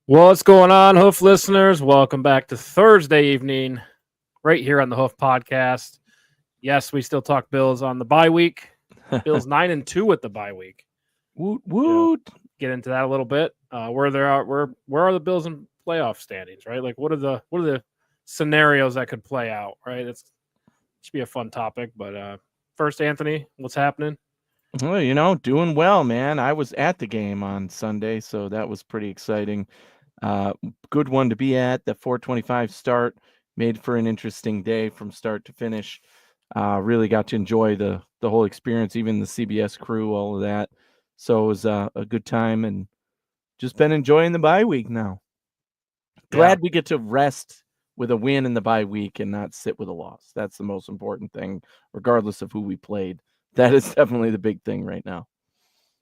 What's going on, Hoof listeners? Welcome back to Thursday evening, right here on the Hoof Podcast. Yes, we still talk Bills on the bye week. Bills 9-2 with the bye week. Woot woot. Get into that a little bit. Where are the Bills in playoff standings? Right, like what are the scenarios that could play out? Right, should be a fun topic. But first, Anthony, what's happening? Well, doing well, man. I was at the game on Sunday, so that was pretty exciting. Good one to be at. The 4:25 start made for an interesting day from start to finish. Really got to enjoy the whole experience, even the CBS crew, all of that. So it was a good time, and just been enjoying the bye week now. Glad we get to rest with a win in the bye week and not sit with a loss. That's the most important thing, regardless of who we played. That is definitely the big thing right now.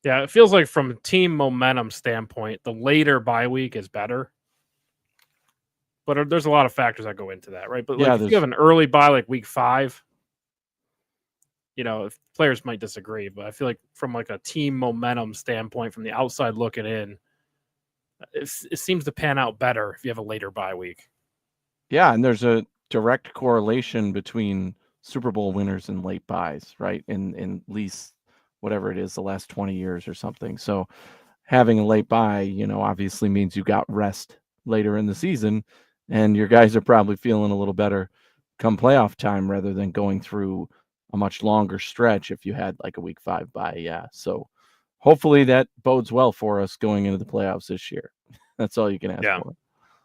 Yeah, it feels like from a team momentum standpoint, the later bye week is better. But there's a lot of factors that go into that, right? But if you have an early bye like week 5, if players might disagree, but I feel like from like a team momentum standpoint, from the outside looking in, it seems to pan out better if you have a later bye week. Yeah, and there's a direct correlation between Super Bowl winners and late buys, right? In at least whatever it is, the last 20 years or something. So having a late buy, obviously means you got rest later in the season, and your guys are probably feeling a little better come playoff time rather than going through a much longer stretch if you had like a week 5 bye. Yeah. So hopefully that bodes well for us going into the playoffs this year. That's all you can ask for.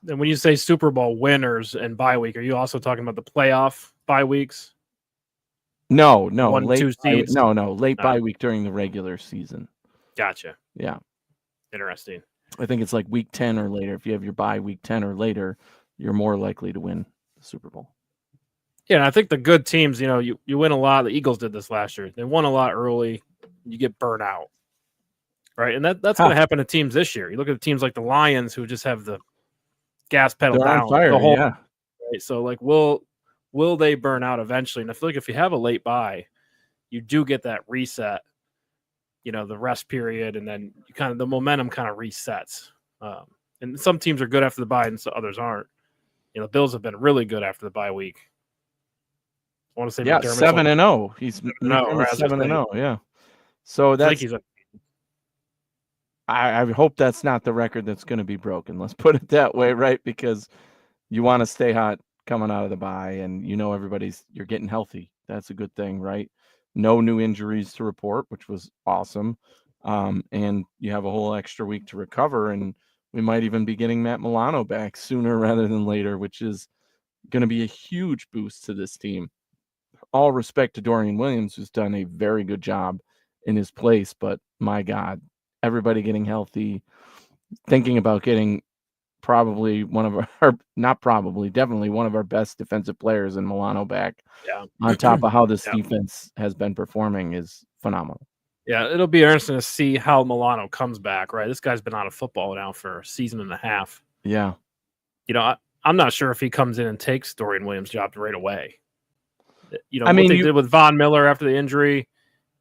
And when you say Super Bowl winners and bye week, are you also talking about the playoff bye weeks? No, late bye week during the regular season. Gotcha. Yeah. Interesting. I think it's like week 10 or later. If you have your bye week 10 or later, you're more likely to win the Super Bowl. Yeah, and I think the good teams, you win a lot. The Eagles did this last year. They won a lot early. You get burnt out. Right? And that's going to happen to teams this year. You look at teams like the Lions who just have the gas pedal They're down. On fire, yeah. Right? So like will they burn out eventually? And I feel like if you have a late bye, you do get that reset, the rest period, and then the momentum kind of resets. And some teams are good after the bye and so others aren't. The Bills have been really good after the bye week. I want to say 7-0. He's 7-0, yeah. So that's I hope that's not the record that's going to be broken. Let's put it that way, right? Because you want to stay hot coming out of the bye, and you're getting healthy. That's a good thing, right? No new injuries to report, which was awesome. And you have a whole extra week to recover, and we might even be getting Matt Milano back sooner rather than later, which is going to be a huge boost to this team. All respect to Dorian Williams, who's done a very good job in his place, but my God, everybody getting healthy, thinking about getting definitely one of our best defensive players in Milano back. Yeah. On top of how this defense has been performing is phenomenal. Yeah, it'll be interesting to see how Milano comes back, right? This guy's been out of football now for a season and a half. Yeah. I'm not sure if he comes in and takes Dorian Williams' job right away. What they did with Von Miller after the injury,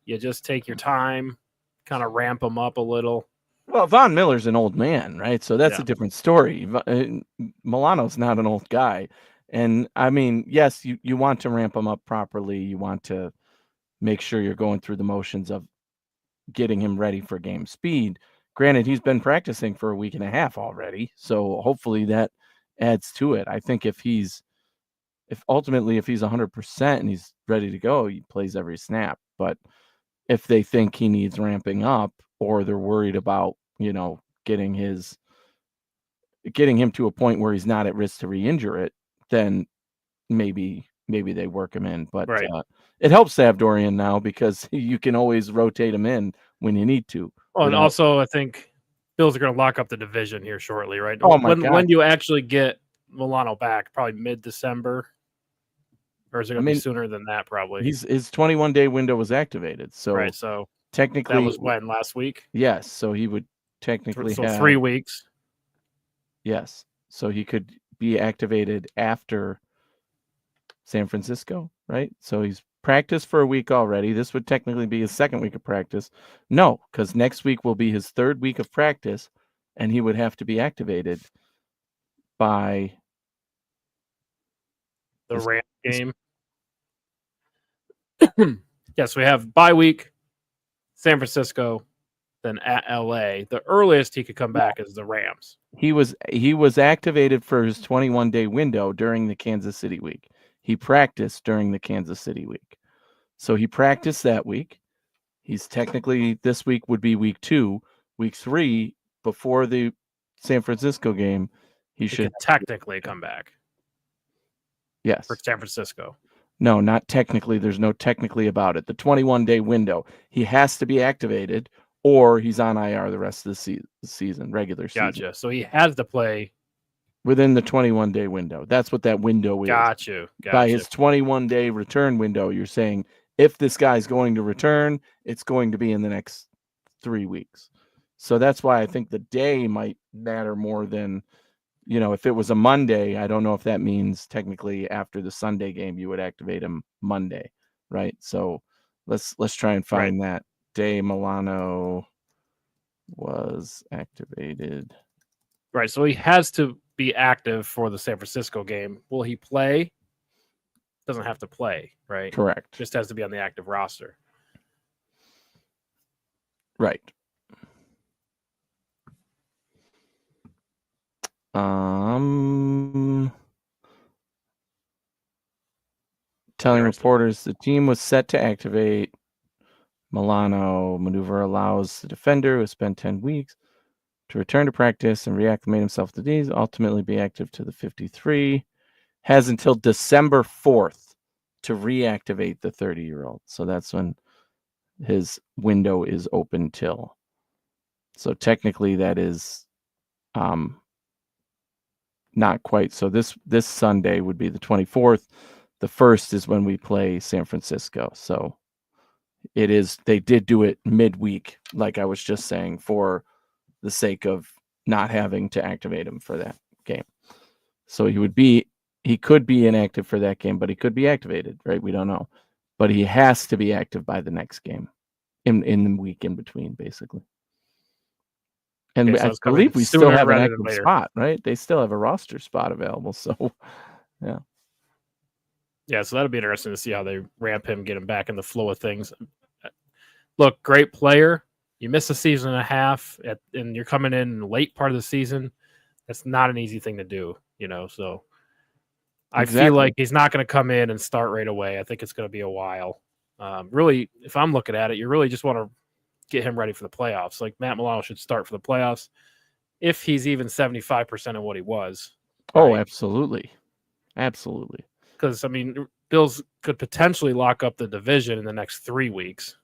you just take your time, kind of ramp him up a little. Well, Von Miller's an old man, right? So that's a different story. Milano's not an old guy. And yes, you want to ramp him up properly. You want to make sure you're going through the motions of getting him ready for game speed. Granted, he's been practicing for a week and a half already. So hopefully that adds to it. I think if he's 100% and he's ready to go, he plays every snap. But if they think he needs ramping up, or they're worried about, getting him to a point where he's not at risk to re-injure it, then maybe they work him in. But it helps to have Dorian now because you can always rotate him in when you need to. Oh, and also I think Bills are going to lock up the division here shortly, right? Oh my God. When do you actually get Milano back? Probably mid-December? Or is it going to be sooner than that, probably? His 21-day window was activated. So, so technically that was when, last week? Yes. So he would technically have 3 weeks. Yes. So he could be activated after San Francisco, right? So he's practiced for a week already. This would technically be his second week of practice. No, because next week will be his third week of practice and he would have to be activated by The this- Rams game. Yes, we have bye week, San Francisco, then at LA. The earliest he could come back is the Rams. he was activated for his 21-day window during the Kansas City week. He practiced during the Kansas City week. So he practiced that week. He's technically, this week would be week 2. Week 3, before the San Francisco game, he should could technically come back yes. for San Francisco. No, not technically. There's no technically about it. The 21-day window, he has to be activated, or he's on IR the rest of the season, regular season. Gotcha. So he has to play within the 21-day window. That's what that window is. Gotcha. By his 21-day return window, you're saying if this guy's going to return, it's going to be in the next 3 weeks. So that's why I think the day might matter more than, if it was a Monday, I don't know if that means technically after the Sunday game you would activate him Monday, right? So let's try and find that day Milano was activated. Right. So he has to be active for the San Francisco game. Will he play? Doesn't have to play, right? Correct. Just has to be on the active roster. Right. Telling reporters the team was set to activate Milano. Maneuver allows the defender who has spent 10 weeks to return to practice and reacclimate himself to these, ultimately be active to the 53. Has until December 4th to reactivate the 30-year-old. So that's when his window is open till. So technically that is not quite. So this Sunday would be the 24th. The 1st is when we play San Francisco. So it is, they did do it midweek, like I was just saying, for the sake of not having to activate him for that game. So he could be inactive for that game, but he could be activated, right? We don't know. But he has to be active by the next game in the week in between, basically. And I believe we still have an active spot, right? They still have a roster spot available. So, yeah. Yeah, so that'll be interesting to see how they ramp him, get him back in the flow of things. Look, great player. You miss a season and a half, and you're coming in the late part of the season. That's not an easy thing to do, So I feel like he's not going to come in and start right away. I think it's going to be a while. Really, if I'm looking at it, you really just want to get him ready for the playoffs. Like Matt Milano should start for the playoffs if he's even 75% of what he was. Right? Oh, absolutely. Absolutely. Because, Bills could potentially lock up the division in the next 3 weeks.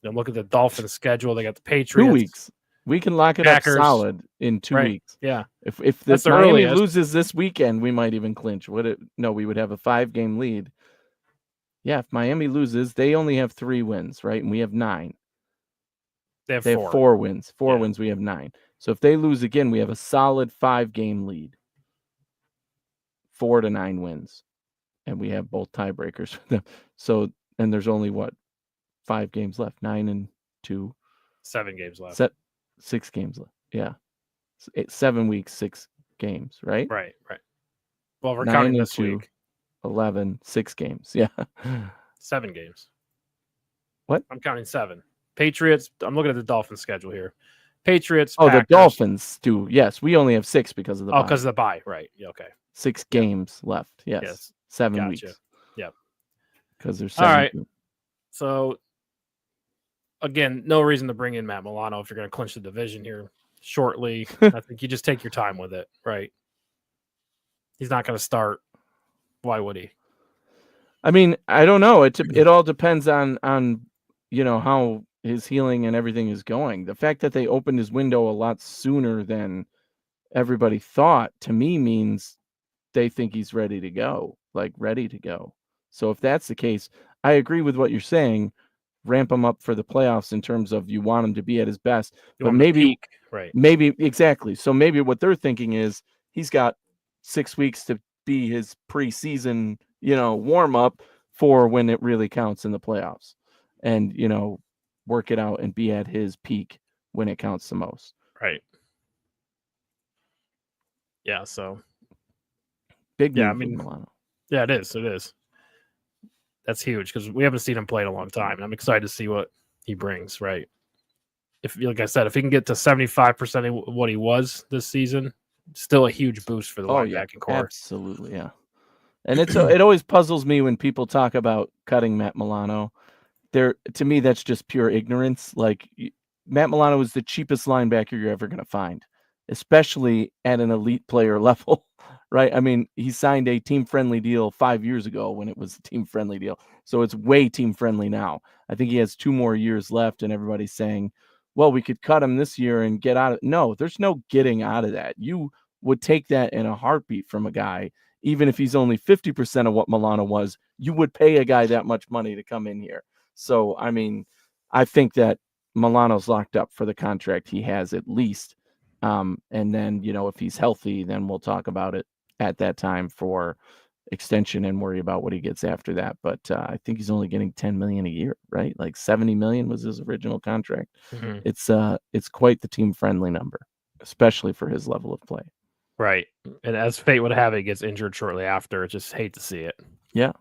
Look at the Dolphins' schedule. They got the Patriots. 2 weeks. We can lock it up solid in 2 weeks. Yeah. If this Miami loses this weekend, we might even clinch. No, we would have a 5-game lead. Yeah, if Miami loses, they only have 3 wins, right? And we have 9. They have 4 wins. 4 wins, we have 9. So if they lose again, we have a solid 5-game lead. 4 to 9 wins. And we have both tiebreakers for them. So, and there's only 5 games left. 9 and 2. 7 games left. 6 games left. Yeah. 7 weeks, 6 games, right? Right. Well, we're counting this 2, week. 11, 6 games. Yeah. 7 games. What? I'm counting 7. Patriots. I'm looking at the Dolphins schedule here. Patriots. Oh, Packers. The Dolphins do. Yes, we only have 6 because of the bye. Because of the bye. Right. Yeah, okay. 6 games left. Yes. 7 weeks. Yep. Because there's 7. All right. So, again, no reason to bring in Matt Milano if you're going to clinch the division here shortly. I think you just take your time with it, right? He's not going to start. Why would he? I don't know. It all depends on how his healing and everything is going. The fact that they opened his window a lot sooner than everybody thought, to me, means they think he's ready to go. So if that's the case, I agree with what you're saying. Ramp him up for the playoffs in terms of you want him to be at his best. But maybe, maybe exactly. So maybe what they're thinking is he's got 6 weeks to be his preseason, warm up for when it really counts in the playoffs, and work it out and be at his peak when it counts the most. Right. Yeah, so Big yeah, I move with mean, Milano. yeah, it is. It is. That's huge because we haven't seen him play in a long time. And I'm excited to see what he brings. Right. If, like I said, if he can get to 75% of what he was this season, still a huge boost for the Oh yeah, linebacking core. absolutely, yeah. And it always puzzles me when people talk about cutting Matt Milano. To me, that's just pure ignorance. Like Matt Milano is the cheapest linebacker you're ever going to find, especially at an elite player level, right? I mean, he signed a team-friendly deal 5 years ago when it was a team-friendly deal. So it's way team-friendly now. I think he has 2 more years left, and everybody's saying, well, we could cut him this year and get out of. No, there's no getting out of that. You would take that in a heartbeat from a guy, even if he's only 50% of what Milano was. You would pay a guy that much money to come in here. So, I mean, I think that Milano's locked up for the contract he has at least. And then, if he's healthy, then we'll talk about it at that time for extension and worry about what he gets after that. But I think he's only getting 10 million a year, right? Like 70 million was his original contract. Mm-hmm. It's quite the team friendly number, especially for his level of play. Right. And as fate would have it, he gets injured shortly after. Just hate to see it. Yeah.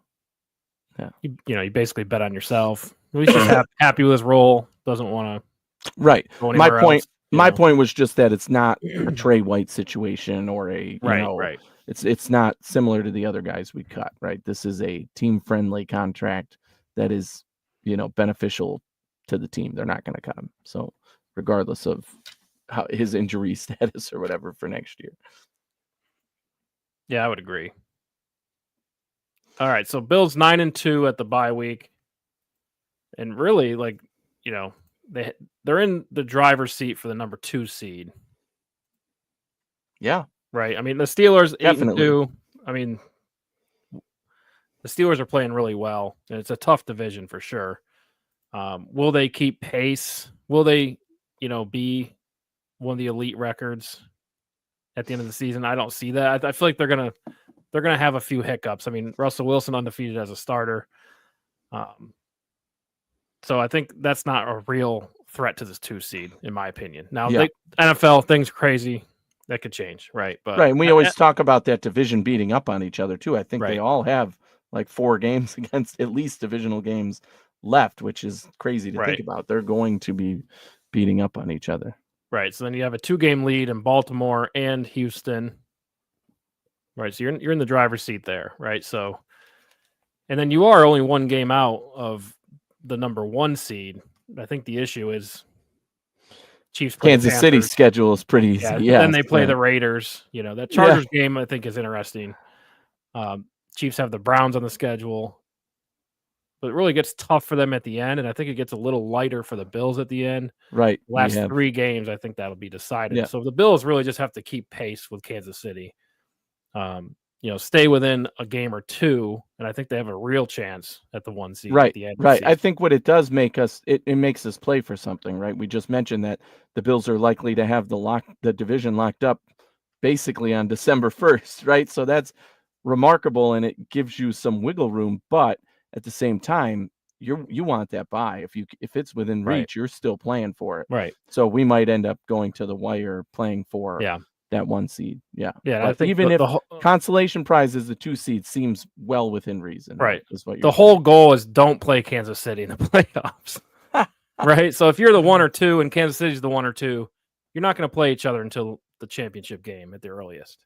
You basically bet on yourself. He's just happy with his role. Doesn't want to right. go anywhere else. My point was just that it's not a Trey White situation or right. It's not similar to the other guys we cut, right? This is a team friendly contract that is, beneficial to the team. They're not going to cut him. So regardless of how his injury status or whatever for next year. Yeah, I would agree. All right, so Bills 9-2 at the bye week, and really, they're in the driver's seat for the number 2 seed. Yeah, right. I mean, the Steelers definitely. 8-2. I mean, the Steelers are playing really well, and it's a tough division for sure. Will they keep pace? Will they, be one of the elite records at the end of the season? I don't see that. I feel like they're gonna have a few hiccups. I mean, Russell Wilson undefeated as a starter. So I think that's not a real threat to this 2 seed, in my opinion. Now, NFL things crazy. That could change, right? But right, and we always talk about that division beating up on each other too. I think they all have like 4 games against at least divisional games left, which is crazy to think about. They're going to be beating up on each other. Right. So then you have a 2-game lead in Baltimore and Houston. Right. So you're in the driver's seat there, right? So, and then you are only 1 game out of the number 1 seed. I think the issue is Chiefs play Kansas City's schedule is pretty easy. Yeah. Then they play the Raiders. That Chargers game I think is interesting. Chiefs have the Browns on the schedule, but it really gets tough for them at the end, and I think it gets a little lighter for the Bills at the end. Right. Last 3 games, I think that'll be decided. Yeah. So the Bills really just have to keep pace with Kansas City. Stay within a game or 2, and I think they have a real chance at the 1 seed at the end. Right. I think what it does make us, it makes us play for something, right? We just mentioned that the Bills are likely to have the division locked up basically on December 1st, right? So that's remarkable, and it gives you some wiggle room, but at the same time, you want that bye. If it's within reach, you're still playing for it. Right. So we might end up going to the wire playing for that 1 seed. Yeah. Yeah. I think even if consolation prize is the 2 seed seems well within reason. Right. Is what the whole goal is don't play Kansas City in the playoffs. Right. So if you're the 1 or 2 and Kansas City's the 1 or 2, you're not going to play each other until the championship game at the earliest.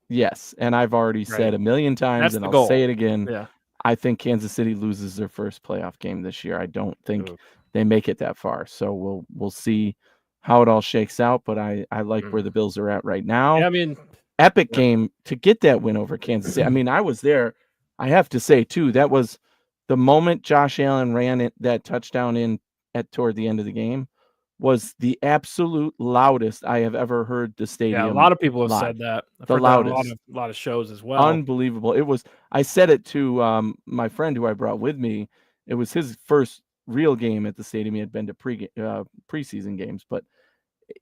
Yes. And I've already said a million times, and I'll say it again. Yeah. I think Kansas City loses their first playoff game this year. I don't think they make it that far. So we'll see how it all shakes out, but I like where the Bills are at right now. Yeah, I mean, epic game to get that win over Kansas City. I mean, I was there. I have to say too, that was the moment Josh Allen ran that touchdown in toward the end of the game was the absolute loudest I have ever heard the stadium. Yeah, a lot of people have said that. The loudest. A lot of shows as well. Unbelievable. It was. I said it to my friend who I brought with me. It was his first real game at the stadium. He had been to preseason games, but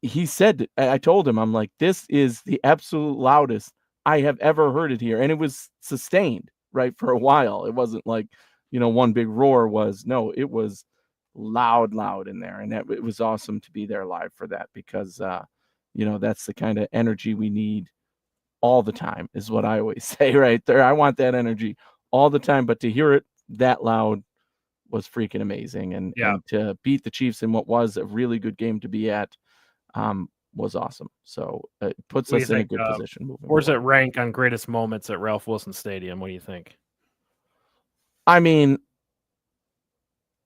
he said, I told him, I'm like, this is the absolute loudest I have ever heard it here. And it was sustained, right, for a while. It wasn't like, one big roar was. No, it was loud in there. And it was awesome to be there live for that because, that's the kind of energy we need all the time is what I always say right there. I want that energy all the time, but to hear it that loud was freaking amazing. And to beat the Chiefs in what was a really good game to be at was awesome. So it puts us in a good position moving Where's forward. it rank on greatest moments at Ralph Wilson Stadium? What do you think? I mean,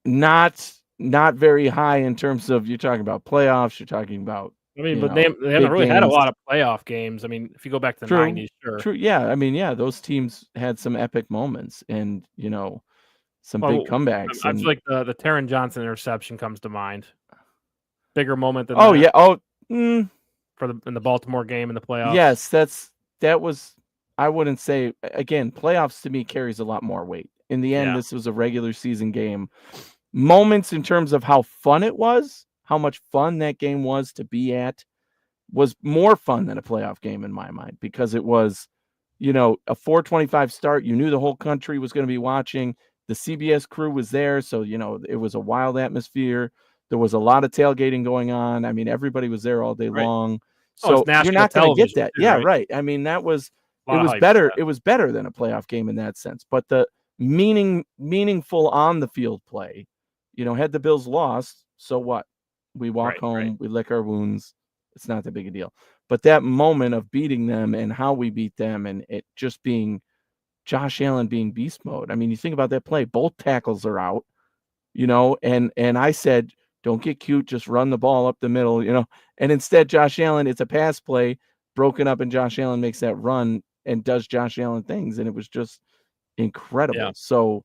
not very high in terms of, you're talking about playoffs, you're talking about, but they haven't really had a lot of playoff games. I mean, if you go back to the 90s, sure. True. Yeah. I mean, yeah, those teams had some epic moments and, some big comebacks. I feel like the Taron Johnson interception comes to mind. Bigger moment than that. Yeah. Oh, in the Baltimore game in the playoffs. Yes, that was, I wouldn't say, again, playoffs to me carries a lot more weight. In the end, this was a regular season game. Moments in terms of how fun it was, how much fun that game was to be at, was more fun than a playoff game in my mind, because it was, a 4:25 start. You knew the whole country was going to be watching. The CBS crew was there, so it was a wild atmosphere. There was a lot of tailgating going on. I mean, everybody was there all day long. So you're not going to get that. Too, right? I mean, it was better. It was better than a playoff game in that sense. But the meaningful on the field play, had the Bills lost, so what? We walk home, we lick our wounds. It's not that big a deal. But that moment of beating them and how we beat them, and it just being Josh Allen being beast mode. I mean, you think about that play, both tackles are out, and I said, don't get cute, just run the ball up the middle, and instead Josh Allen, it's a pass play broken up, and Josh Allen makes that run and does Josh Allen things, and it was just incredible. Yeah. So,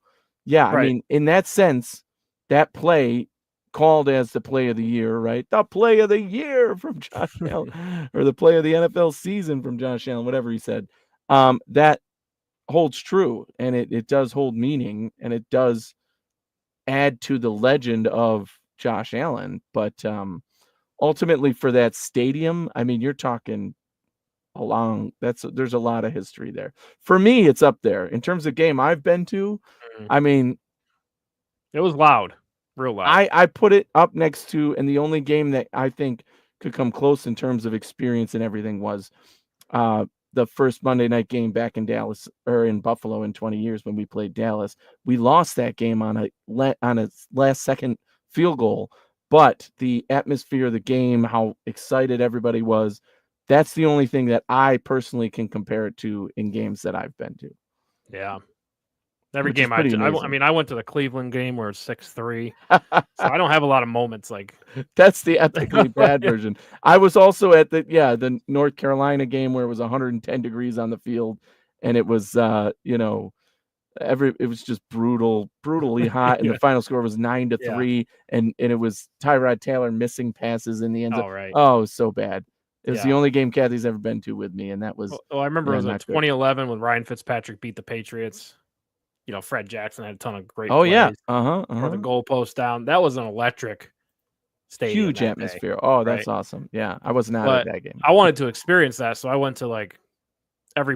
I mean, in that sense, that play called as the play of the year, right? The play of the year from Josh Allen, or the play of the NFL season from Josh Allen, whatever he said. That holds true, and it does hold meaning, and it does add to the legend of Josh Allen. But ultimately for that stadium, I mean, you're talking there's a lot of history there. For me, it's up there in terms of game I've been to. I mean, it was loud, real loud. I put it up next to, and the only game that I think could come close in terms of experience and everything was the first Monday night game back in Dallas, or in Buffalo, in 20 years when we played Dallas. We lost that game on a last second field goal, but the atmosphere of the game, how excited everybody was, that's the only thing that I personally can compare it to in games that I've been to. Yeah. Every game I mean, I went to the Cleveland game where it's 6-3, so I don't have a lot of moments like. That's the epically bad version. I was also at the North Carolina game where it was 110 degrees on the field, and it was it was just brutally hot, and the final score was 9-3, and it was Tyrod Taylor missing passes in the end zone. Oh, right. Oh, it was so bad. It was the only game Kathy's ever been to with me, and that was. I remember it was in 2011 when Ryan Fitzpatrick beat the Patriots. Fred Jackson had a ton of great plays. Yeah. Or the goalpost down. That was an electric stadium. Huge atmosphere. Day, oh, that's awesome. Yeah, I was not at that game. I wanted to experience that, so I went to like every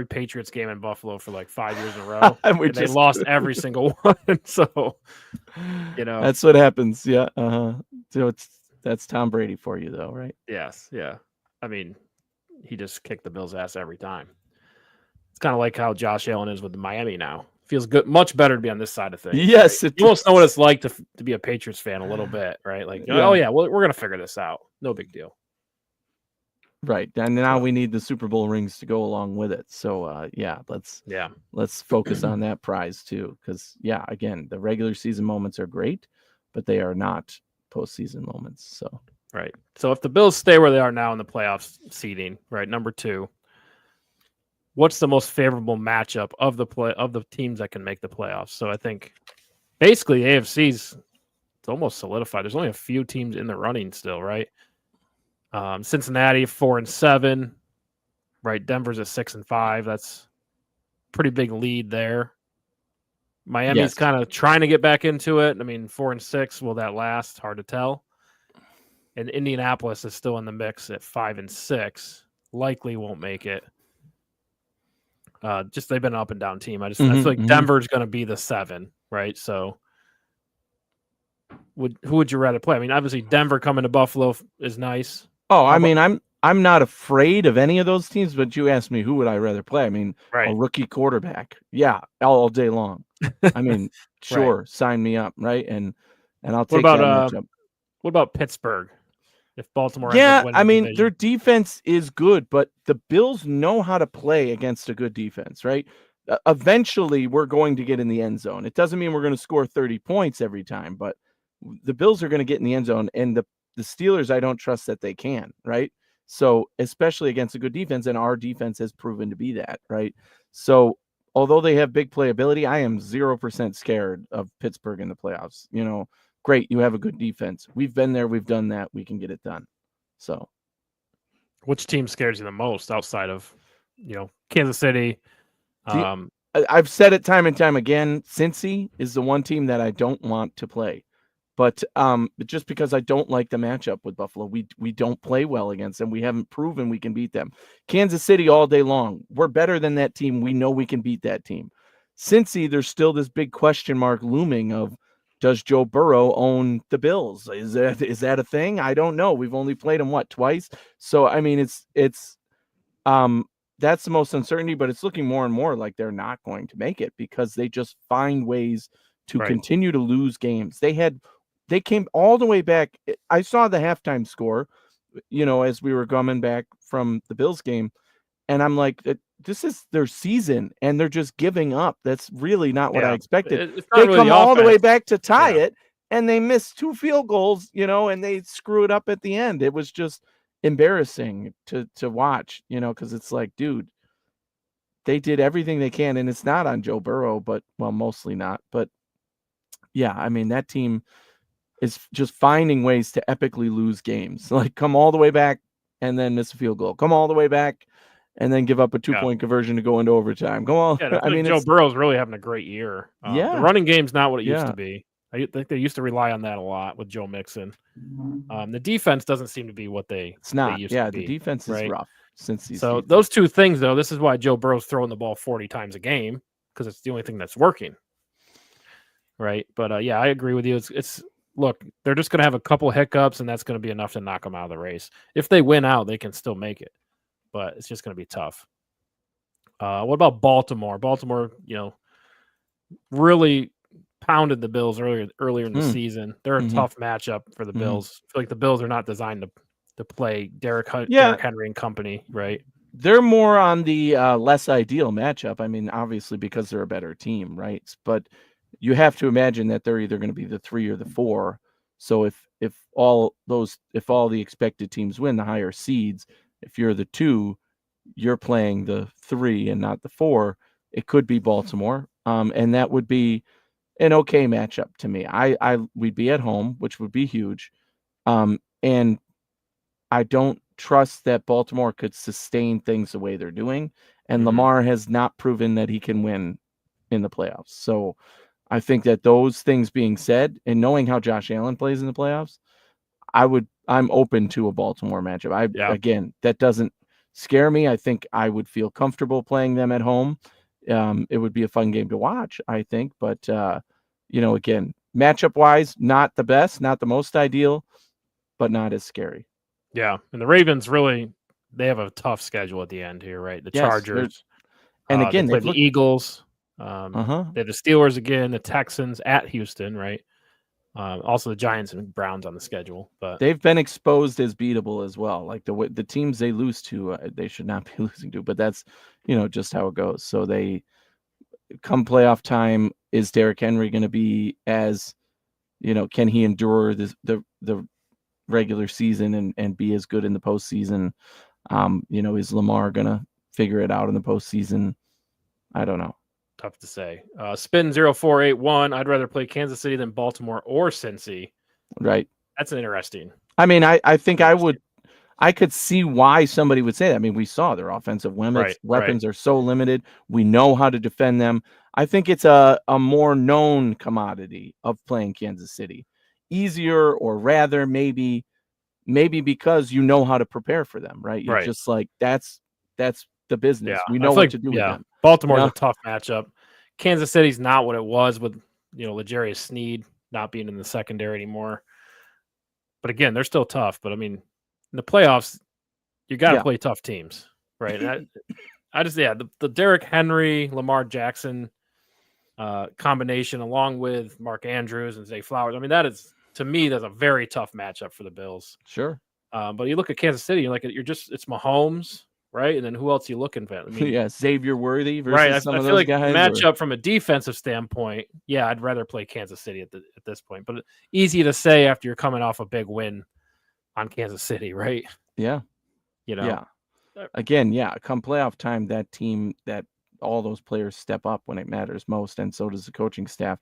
Patriots game in Buffalo for like 5 years in a row. and they lost every single one. So, That's what happens. Yeah. So that's Tom Brady for you, though, right? Yes. Yeah. I mean, he just kicked the Bills' ass every time. It's kind of like how Josh Allen is with Miami now. Feels good, much better to be on this side of things. Yes, right? You almost know what it's like to be a Patriots fan a little bit, right? Like, oh yeah, well, we're gonna figure this out. No big deal. Right, and now we need the Super Bowl rings to go along with it. So, let's focus on that prize too, because again, the regular season moments are great, but they are not postseason moments. So, right. So if the Bills stay where they are now in the playoffs seeding, right, number 2. What's the most favorable matchup of the teams that can make the playoffs? So I think basically AFC's it's almost solidified. There's only a few teams in the running still, right? Cincinnati 4-7, right? Denver's at 6-5. That's a pretty big lead there. Miami's kind of trying to get back into it. I mean, 4-6. Will that last? Hard to tell. And Indianapolis is still in the mix at 5-6. Likely won't make it. Just they've been an up and down team. I feel like Denver's going to be the 7, right? So, who would you rather play? I mean, obviously Denver coming to Buffalo is nice. Oh, I mean, I'm not afraid of any of those teams, but you asked me who would I rather play. I mean, a Right. rookie quarterback. Yeah, all day long. I mean, Right. sure, sign me up, right? And I'll What take that about matchup. Pittsburgh? If Baltimore ends up Yeah, winning I the mean, their division, defense is good, but the Bills know how to play against a good defense, right? Eventually, we're going to get in the end zone. It doesn't mean we're going to score 30 points every time, but the Bills are going to get in the end zone, and the Steelers, I don't trust that they can, right? So, especially against a good defense, and our defense has proven to be that, right? So, although they have big playability, I am 0% scared of Pittsburgh in the playoffs. Great, you have a good defense. We've been there, we've done that, we can get it done. So, which team scares you the most outside of Kansas City? the, Um, I've said it time and time again. Cincy is the one team that I don't want to play, but just because I don't like the matchup with Buffalo, we don't play well against them. We haven't proven we can beat them. Kansas City all day long. We're better than that team. We know we can beat that team. Cincy, there's still this big question mark looming of, does Joe Burrow own the Bills? Is that a thing? I don't know. We've only played them twice. So I mean, it's um that's the most uncertainty, but it's looking more and more like they're not going to make it because they just find ways to right. continue to lose games. They came all the way back. I saw the halftime score, as we were coming back from the Bills game, and I'm like, this is their season, and they're just giving up. That's really not what I Yeah, expected. it's not They really come the all the way offense. back to tie Yeah, it, and they miss 2 field goals, and they screw it up at the end. It was just embarrassing to watch, because it's like, dude, they did everything they can, and it's not on Joe Burrow, but well, mostly not. But yeah, I mean, that team is just finding ways to epically lose games. Like come all the way back and then miss a field goal. Come all the way back and then give up a yeah, 2-point conversion to go into overtime. Come on. yeah. And I I feel like mean, Joe it's Burrow's really having a great year. The yeah, running game's not what it used yeah. to be. I think they used to rely on that a lot with Joe Mixon. The defense doesn't seem to be what they It's not. used to Yeah, the be, defense is right? rough since these So defense. those two things, though, this is why Joe Burrow's throwing the ball 40 times a game because it's the only thing that's working, right? But yeah, I agree with you. It's look, they're just going to have a couple hiccups, and that's going to be enough to knock them out of the race. If they win out, they can still make it, but it's just going to be tough. What about Baltimore? Baltimore, really pounded the Bills earlier in the Hmm. season. They're a Mm-hmm. tough matchup for the Mm-hmm. Bills. I feel like the Bills are not designed to play Derrick Yeah, Henry and company, right? they're more on the less ideal matchup. I mean, obviously because they're a better team, right? But you have to imagine that they're either going to be the 3 or the 4. So if all the expected teams win, the higher seeds, if you're the 2, you're playing the 3 and not the 4. It could be Baltimore, and that would be an okay matchup to me. We'd be at home, which would be huge, and I don't trust that Baltimore could sustain things the way they're doing, and Mhm. Lamar has not proven that he can win in the playoffs. So I think that those things being said, and knowing how Josh Allen plays in the playoffs, I'm open to a Baltimore matchup. Yeah. Again, that doesn't scare me. I think I would feel comfortable playing them at home. It would be a fun game to watch, I think, but again, matchup wise, not the best, not the most ideal, but not as scary. Yeah. And the Ravens really they have a tough schedule at the end here, right? The Yes, Chargers, and they again, play they've the looked. Eagles, Uh-huh. they have the Steelers again, the Texans at Houston, right? Also the Giants and Browns on the schedule, but They've been exposed as beatable as well. Like the teams they lose to, they should not be losing to. But that's just how it goes. So they come playoff time. Is Derrick Henry going to be as can he endure the regular season and be as good in the postseason? Is Lamar going to figure it out in the postseason? I don't know. tough to say. Spin 0481. I'd rather play Kansas City than Baltimore or Cincy. Right. That's an interesting. I mean, I think Interesting. I could see why somebody would say that. I mean, we saw their offensive Right. weapons are so limited. We know how to defend them. I think it's a more known commodity of playing Kansas City. Easier or rather maybe because you know how to prepare for them, right? You're Right. just like that's the Yeah. business. We I know feel what like to do with them. Baltimore's a tough matchup. Kansas City's not what it was with L'Jarius Sneed not being in the secondary anymore. But again, they're still tough. But I mean, in the playoffs, You got to play tough teams, right? I just the Derrick Henry, Lamar Jackson combination, along with Mark Andrews and Zay Flowers. I mean, to me that's a very tough matchup for the Bills. Sure. But you look at Kansas City, it's Mahomes, right? And then who else are you looking at? I mean, Xavier Worthy versus right. some I of feel those like guys. Matchup from a defensive standpoint, yeah, I'd rather play Kansas City at this point. But easy to say after you're coming off a big win on Kansas City, right? Yeah. Yeah. Again, come playoff time, that team, that all those players step up when it matters most, and so does the coaching staff.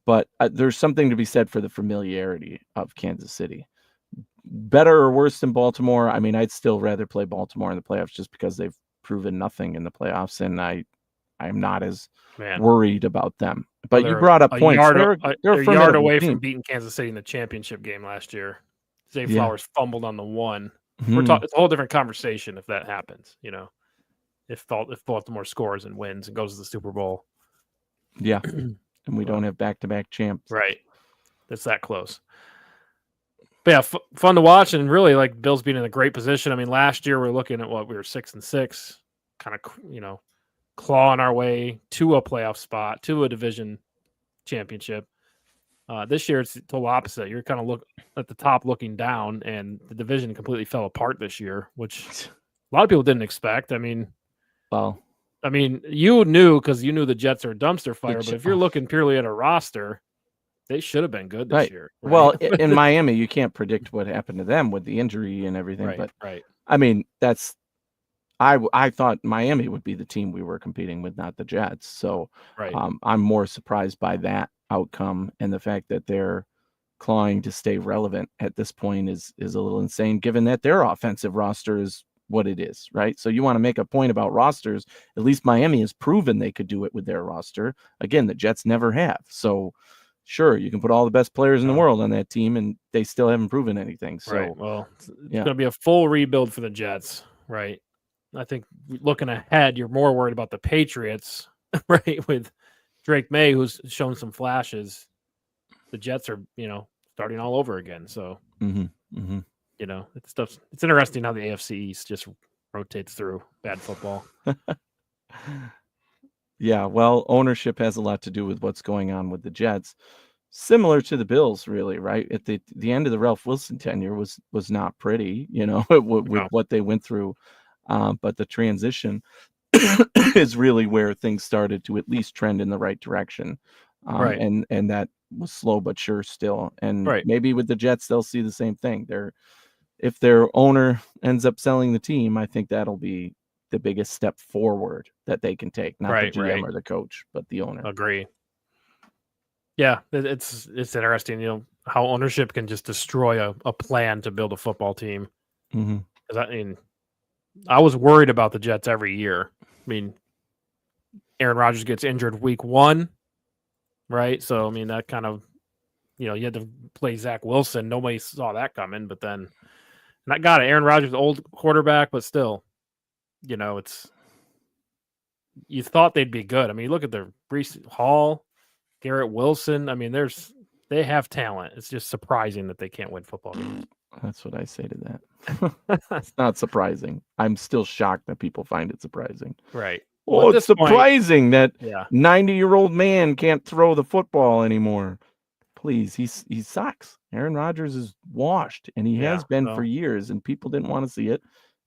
But there's something to be said for the familiarity of Kansas City. Better or worse than Baltimore? I mean, I'd still rather play Baltimore in the playoffs just because they've proven nothing in the playoffs, and I'm not as worried about them. But you brought up points. They're a yard away from beating Kansas City in the championship game last year. Zay Flowers fumbled on the one. It's a whole different conversation if that happens, if Baltimore scores and wins and goes to the Super Bowl. Yeah. And we don't have back-to-back champs. Right. That's that close. But yeah, fun to watch, and really like Bills being in a great position. I mean, last year we were looking at we were 6-6, kind of, clawing our way to a playoff spot, to a division championship. This year it's the total opposite. You're kind of look at the top looking down, and the division completely fell apart this year, which a lot of people didn't expect. I mean, you knew because you knew the Jets are a dumpster fire, but if you're looking purely at a roster, they should have been good this year. Right? Well, in Miami, you can't predict what happened to them with the injury and everything. Right, but right. I mean, I thought Miami would be the team we were competing with, not the Jets. So I'm more surprised by that outcome, and the fact that they're clawing to stay relevant at this point is a little insane, given that their offensive roster is what it is, right? So you want to make a point about rosters. At least Miami has proven they could do it with their roster. Again, the Jets never have. So sure, you can put all the best players in the world on that team, and they still haven't proven anything. So, well, it's going to be a full rebuild for the Jets, right? I think looking ahead, you're more worried about the Patriots, right? With Drake May, who's shown some flashes. The Jets are, starting all over again. So, it's interesting how the AFC East just rotates through bad football. Yeah, well, ownership has a lot to do with what's going on with the Jets. Similar to the Bills, really, right? At the end of the Ralph Wilson tenure was not pretty, with what they went through. But the transition is really where things started to at least trend in the right direction. Right. And that was slow but sure still. And maybe with the Jets, they'll see the same thing. If their owner ends up selling the team, I think that'll be the biggest step forward that they can take, not the GM or the coach, but the owner. Agree. Yeah, it's interesting, how ownership can just destroy a plan to build a football team. Because I was worried about the Jets every year. I mean, Aaron Rodgers gets injured week 1, right? So, that kind of, you had to play Zach Wilson. Nobody saw that coming, but then, and I got it. Aaron Rodgers, old quarterback, but still, you thought they'd be good. Look at the Breece Hall, Garrett Wilson. They have talent. It's just surprising that they can't win football games. That's what I say to that. It's not surprising. I'm still shocked that people find it surprising. Right. Well, it's surprising that 90-year-old man can't throw the football anymore. Please, he sucks. Aaron Rodgers is washed, and he has been for years, and people didn't want to see it,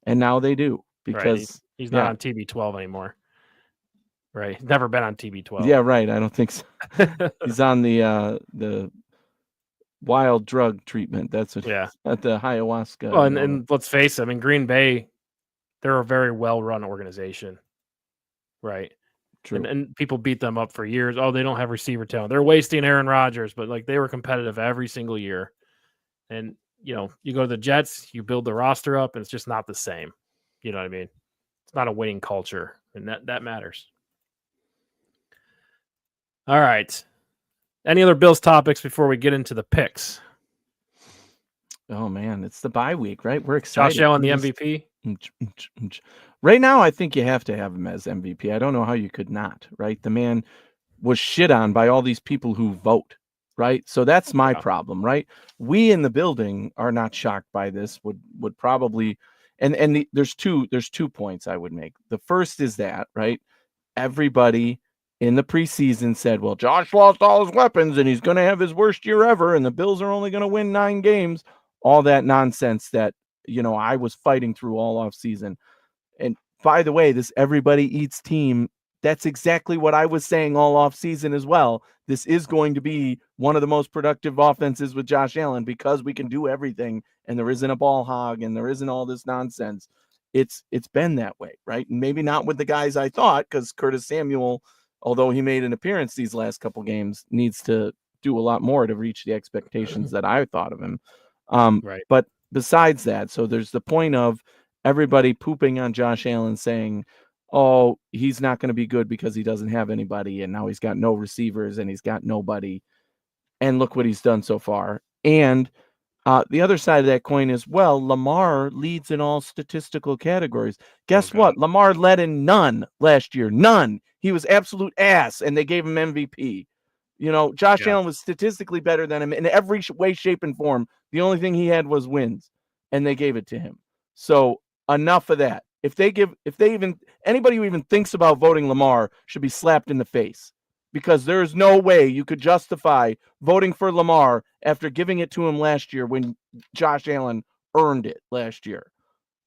and now they do because he's not on TB12 anymore. Right. He's never been on TB12. Yeah, right. I don't think so. He's on the wild drug treatment. That's what at the ayahuasca. Well, and let's face it, Green Bay, they're a very well-run organization. Right. True. And people beat them up for years. Oh, they don't have receiver talent. They're wasting Aaron Rodgers, but they were competitive every single year. And, you go to the Jets, you build the roster up, and it's just not the same. You know what I mean? It's not a winning culture, and that matters. All right. Any other Bills topics before we get into the picks? Oh, man. It's the bye week, right? We're excited. Josh Allen, the MVP? Right now, I think you have to have him as MVP. I don't know how you could not, right? The man was shit on by all these people who vote, right? So that's my problem, right? We in the building are not shocked by this, would probably there's two points I would make. The first is that, right, everybody in the preseason said, well, Josh lost all his weapons and he's going to have his worst year ever and the Bills are only going to win 9 games. All that nonsense that, I was fighting through all off season. And by the way, this everybody eats team, that's exactly what I was saying all off season as well. This is going to be one of the most productive offenses with Josh Allen because we can do everything and there isn't a ball hog and there isn't all this nonsense. It's been that way, right? And maybe not with the guys I thought, because Curtis Samuel, although he made an appearance these last couple games, needs to do a lot more to reach the expectations that I thought of him. Right. But besides that, so there's the point of everybody pooping on Josh Allen saying, oh, he's not going to be good because he doesn't have anybody, and now he's got no receivers and he's got nobody. And look what he's done so far. And the other side of that coin is, well, Lamar leads in all statistical categories. Guess what? Lamar led in none last year. None. He was absolute ass, and they gave him MVP. Josh Allen was statistically better than him in every way, shape, and form. The only thing he had was wins, and they gave it to him. So enough of that. Anybody who even thinks about voting Lamar should be slapped in the face, because there is no way you could justify voting for Lamar after giving it to him last year when Josh Allen earned it last year.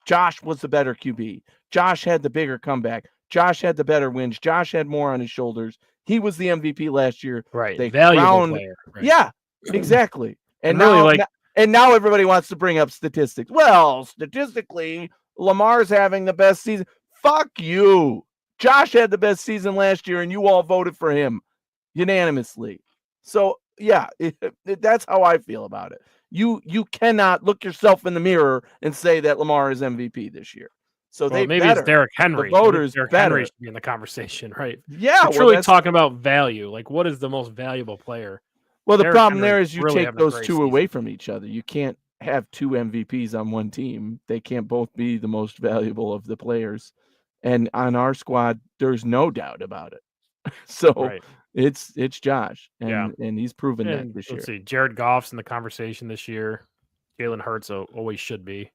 Josh was the better QB. Josh had the bigger comeback. Josh had the better wins. Josh had more on his shoulders. He was the MVP last year. Right. They Valuable player. Right. Yeah, exactly. And really, now everybody wants to bring up statistics. Well, statistically, Lamar's having the best season. Fuck you. Josh had the best season last year, and you all voted for him unanimously. So, yeah, that's how I feel about it. You cannot look yourself in the mirror and say that Lamar is MVP this year. So maybe it's Derrick Henry. The voters Derrick better. Henry should be in the conversation, right? Yeah, we're truly talking about value. Like, what is the most valuable player? Well, the Derrick problem Henry there is you really take those two away from each other. You can't have 2 MVPs on one team. They can't both be the most valuable of the players. And on our squad, there's no doubt about it. So it's Josh, and he's proven that this year. Let's see, Jared Goff's in the conversation this year. Jalen Hurts always should be.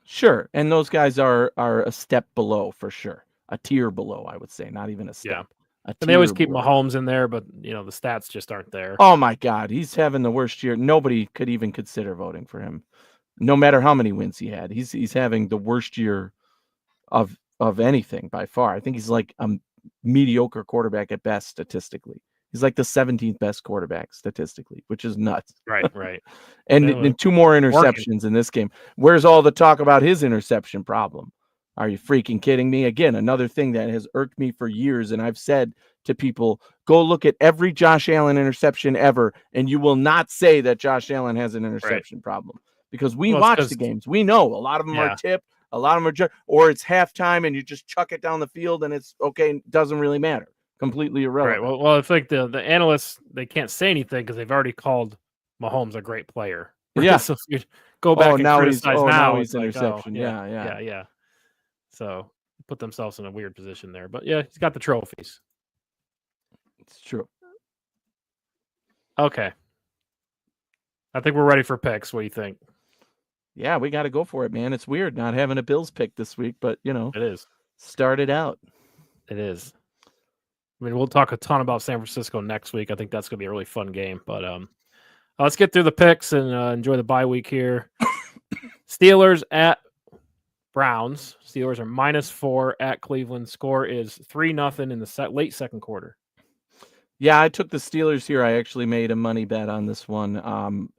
Sure, and those guys are a step below for sure, a tier below, I would say, not even a step. Yeah. And they always keep Mahomes in there, but the stats just aren't there. Oh my God, he's having the worst year. Nobody could even consider voting for him, no matter how many wins he had. He's having the worst year of anything by far. I think he's like a mediocre quarterback at best statistically. He's like the 17th best quarterback statistically, which is nuts. Right. and 2 more interceptions in this game. Where's all the talk about his interception problem? Are you freaking kidding me? Again, another thing that has irked me for years, and I've said to people, go look at every Josh Allen interception ever, and you will not say that Josh Allen has an interception problem, because we watch the games. We know a lot of them are tipped, a lot of them are or it's halftime and you just chuck it down the field and it's okay. Doesn't really matter. Completely irrelevant. Right. Well, it's like the analysts, they can't say anything because they've already called Mahomes a great player. Yeah. So if you go back and criticize now he's interception. Yeah. So put themselves in a weird position there. But yeah, he's got the trophies. It's true. Okay. I think we're ready for picks. What do you think? Yeah, we got to go for it, man. It's weird not having a Bills pick this week, but it is. Start it out. It is. I mean, we'll talk a ton about San Francisco next week. I think that's going to be a really fun game. But let's get through the picks and enjoy the bye week here. Steelers at Browns. Steelers are -4 at Cleveland. Score is 3-0 in the late second quarter. Yeah, I took the Steelers here. I actually made a money bet on this one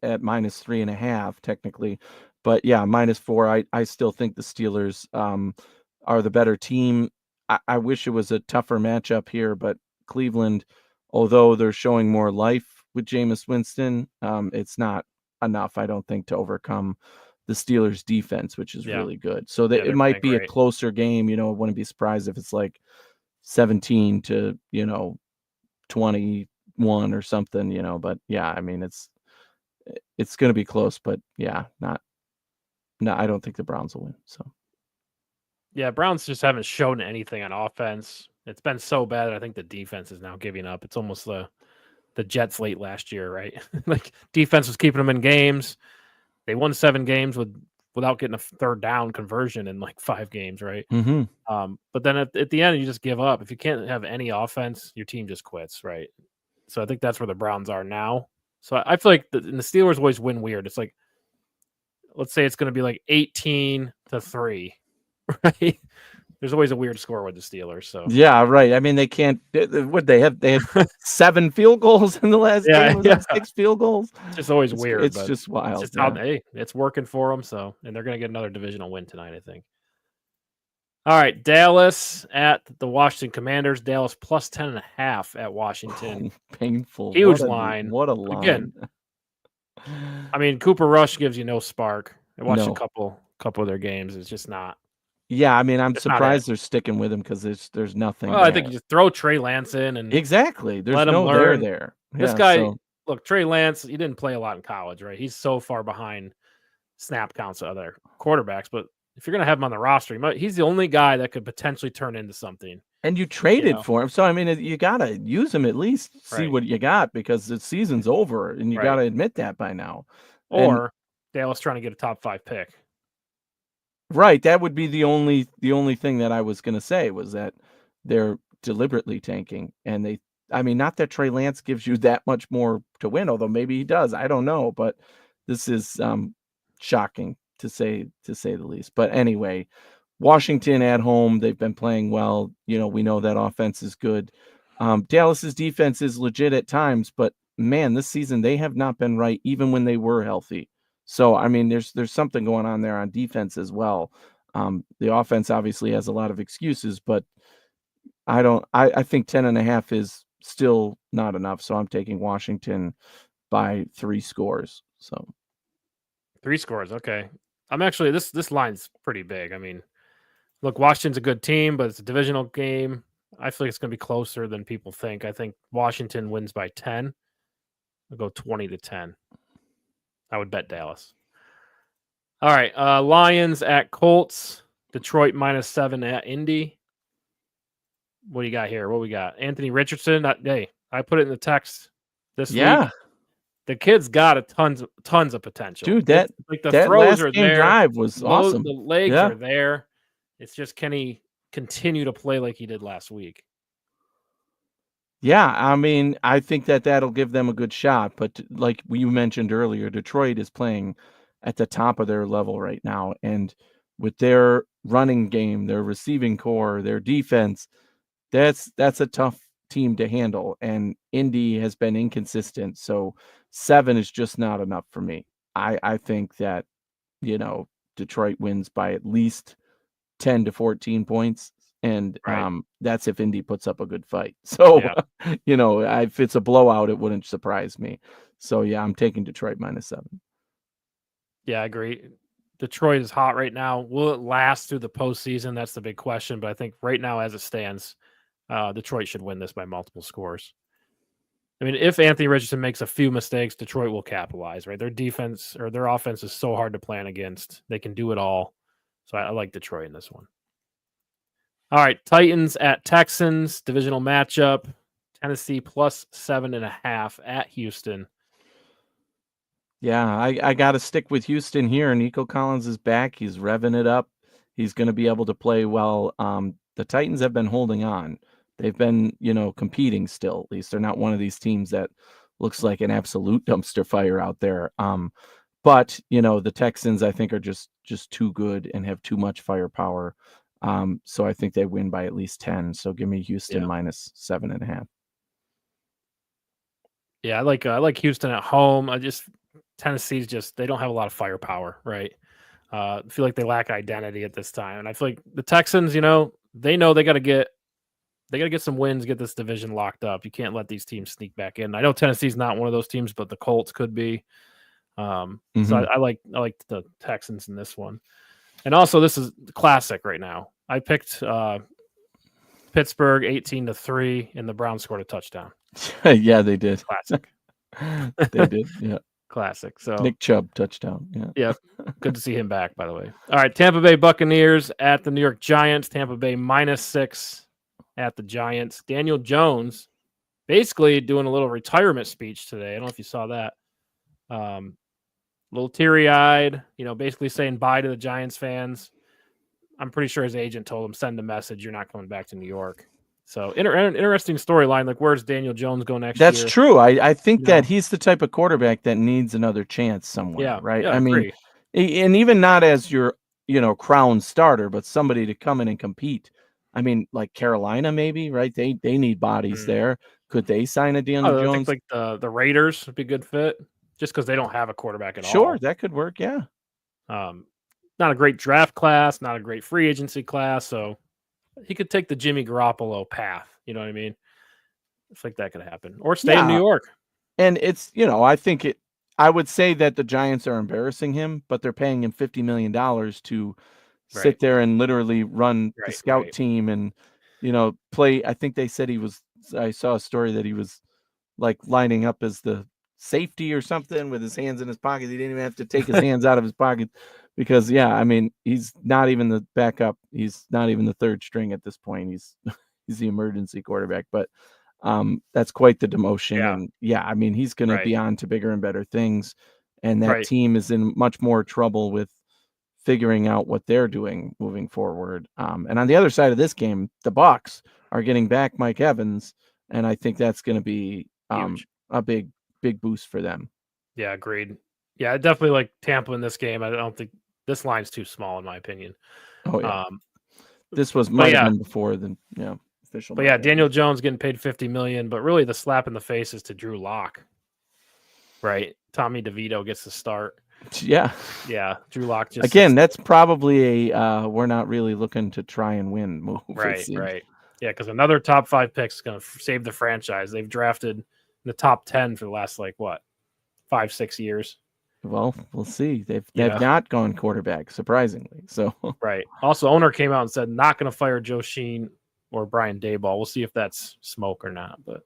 at -3.5 technically. But yeah, -4. I still think the Steelers are the better team. I wish it was a tougher matchup here, but Cleveland, although they're showing more life with Jameis Winston, it's not enough, I don't think, to overcome the Steelers' defense, which is really good. So it might be a closer game. I wouldn't be surprised if it's like 17 to 21 or something. But yeah, I mean it's going to be close, but yeah, I don't think the Browns will win. So. Yeah, Browns just haven't shown anything on offense. It's been so bad that I think the defense is now giving up. It's almost the Jets late last year, right? Like defense was keeping them in games. They won 7 games with without getting a third down conversion in like 5 games, right? Mm-hmm. But then at the end, you just give up. If you can't have any offense, your team just quits, right? So I think that's where the Browns are now. So I feel like the Steelers always win weird. It's like, let's say it's going to be like 18-3, right? There's always a weird score with the Steelers. So Yeah, right. I mean, they can't. What they have? They had 7 field goals in the last game. Was yeah, it 6 field goals? it's just always weird, It's but just it's wild. just how Yeah. it's working for them. So, and they're going to get another divisional win tonight, I think. All right, Dallas at the Washington Commanders. Dallas plus 10.5 at Washington. Painful. Huge line. What a But again, line. I mean, Cooper Rush gives you no spark. I watched a No. couple of their games. It's just not. Yeah, I mean, I'm It's not it. surprised they're sticking with him because there's nothing Well, there. I think you just throw Trey Lance in and Exactly. There's let him no there learn. there. This Yeah, guy, so look, Trey Lance, he didn't play a lot in college, right? He's so far behind snap counts of other quarterbacks. But if you're going to have him on the roster, he's the only guy that could potentially turn into something. and you traded know? for him. So I mean, you gotta use him at least, see Right. what you got because the season's over, and you Right. gotta admit that by now. Or Dallas trying to get a top 5 pick. Right, that would be the only thing that I was gonna say was that they're deliberately tanking, and I mean, not that Trey Lance gives you that much more to win, although maybe he does, I don't know, but this is, shocking to say the least. But anyway, Washington at home, they've been playing well, we know that offense is good. Dallas's defense is legit at times, but man, this season they have not been right even when they were healthy. So, I mean, there's something going on there on defense as well. The offense obviously has a lot of excuses, but I think 10.5 is still not enough. So I'm taking Washington by 3 scores. So 3 scores, okay. I'm actually this line's pretty big. I mean, look, Washington's a good team, but it's a divisional game. I feel like it's going to be closer than people think. I think Washington wins by 10. I'll go 20-10. I would bet Dallas. All right, Lions at Colts. Detroit -7 at Indy. What do you got here? What we got? Anthony Richardson. Hey, I put it in the text this week. The kid's got tons of potential. Dude, that the that throws last are game there. drive was awesome. The legs Yeah. are there. It's just, can he continue to play like he did last week? Yeah, I mean, I think that'll give them a good shot, but like you mentioned earlier, Detroit is playing at the top of their level right now, and with their running game, their receiving core, their defense, that's a tough team to handle, and Indy has been inconsistent, so 7 is just not enough for me. I think that, Detroit wins by at least 10 to 14 points, and Right. that's if Indy puts up a good fight. So, Yeah. if it's a blowout, it wouldn't surprise me. So, yeah, I'm taking Detroit -7. Yeah, I agree. Detroit is hot right now. Will it last through the postseason? That's the big question. But I think right now, as it stands, Detroit should win this by multiple scores. I mean, if Anthony Richardson makes a few mistakes, Detroit will capitalize, right? Their defense or their offense is so hard to plan against. They can do it all. So I like Detroit in this one. All right, Titans at Texans, divisional matchup. Tennessee +7.5 at Houston. Yeah, I got to stick with Houston here. Nico Collins is back. He's revving it up. He's going to be able to play well. The Titans have been holding on. They've been, competing still. At least they're not one of these teams that looks like an absolute dumpster fire out there. But the Texans, I think, are just too good and have too much firepower. So I think they win by at least 10. So give me Houston -7.5. Yeah, I like Houston at home. Tennessee's they don't have a lot of firepower, right? I feel like they lack identity at this time, and I feel like the Texans, they know they got to get some wins, get this division locked up. You can't let these teams sneak back in. I know Tennessee's not one of those teams, but the Colts could be. So I like the Texans in this one, and also this is classic right now. I picked Pittsburgh 18-3, and the Browns scored a touchdown. Yeah, they did. Classic. They did. Yeah. Classic. So Nick Chubb touchdown. Yeah. Yep. Good to see him back, by the way. All right. Tampa Bay Buccaneers at the New York Giants. Tampa Bay -6 at the Giants. Daniel Jones basically doing a little retirement speech today. I don't know if you saw that. little teary-eyed, basically saying bye to the Giants fans. I'm pretty sure his agent told him, send a message, you're not coming back to New York. So interesting storyline. Like, where's Daniel Jones go next That's year? true. I think You know? that he's the type of quarterback that needs another chance somewhere, Yeah, right? yeah, I I mean, agree. and even not as your, crown starter, but somebody to come in and compete. I mean, like Carolina, maybe, right? They need bodies there. Could they sign a Daniel I think Jones? like the Raiders would be a good fit, just because they don't have a quarterback at Sure, all. that could work. Yeah. Not a great draft class, not a great free agency class, so he could take the Jimmy Garoppolo path. You know what I mean? I think that could happen, or stay in New Yeah. York. And it's, I would say that the Giants are embarrassing him, but they're paying him $50 million to sit Right. there and literally run the scout Right. team and, play. I think they said I saw a story that he was like lining up as the safety or something with his hands in his pocket. He didn't even have to take his hands out of his pocket because, yeah, I mean, he's not even the backup. He's not even the third string at this point. He's he's the emergency quarterback, but that's quite the demotion. Yeah. And yeah, I mean, he's going to be on to bigger and better things. And that Right. team is in much more trouble with figuring out what they're doing moving forward. And on the other side of this game, the Bucks are getting back Mike Evans, and I think that's going to be Huge. a big boost for them. Yeah, agreed. Yeah, I definitely like Tampa in this game. I don't think this line's too small, in my opinion. Oh yeah, this but might have yeah. been before the official. But yeah, Daniel Jones getting paid $50 million, but really the slap in the face is to Drew Lock. Right, Tommy DeVito gets the start. Yeah, Drew Lock just again. That's probably a we're not really looking to try and win move. Right. Yeah, because another top 5 picks is going to save the franchise. They've drafted in the top 10 for the last 5-6 years. Well, we'll see. They've not gone quarterback, surprisingly. So right. Also, owner came out and said not going to fire Joe Sheen or Brian Daboll. We'll see if that's smoke or not. But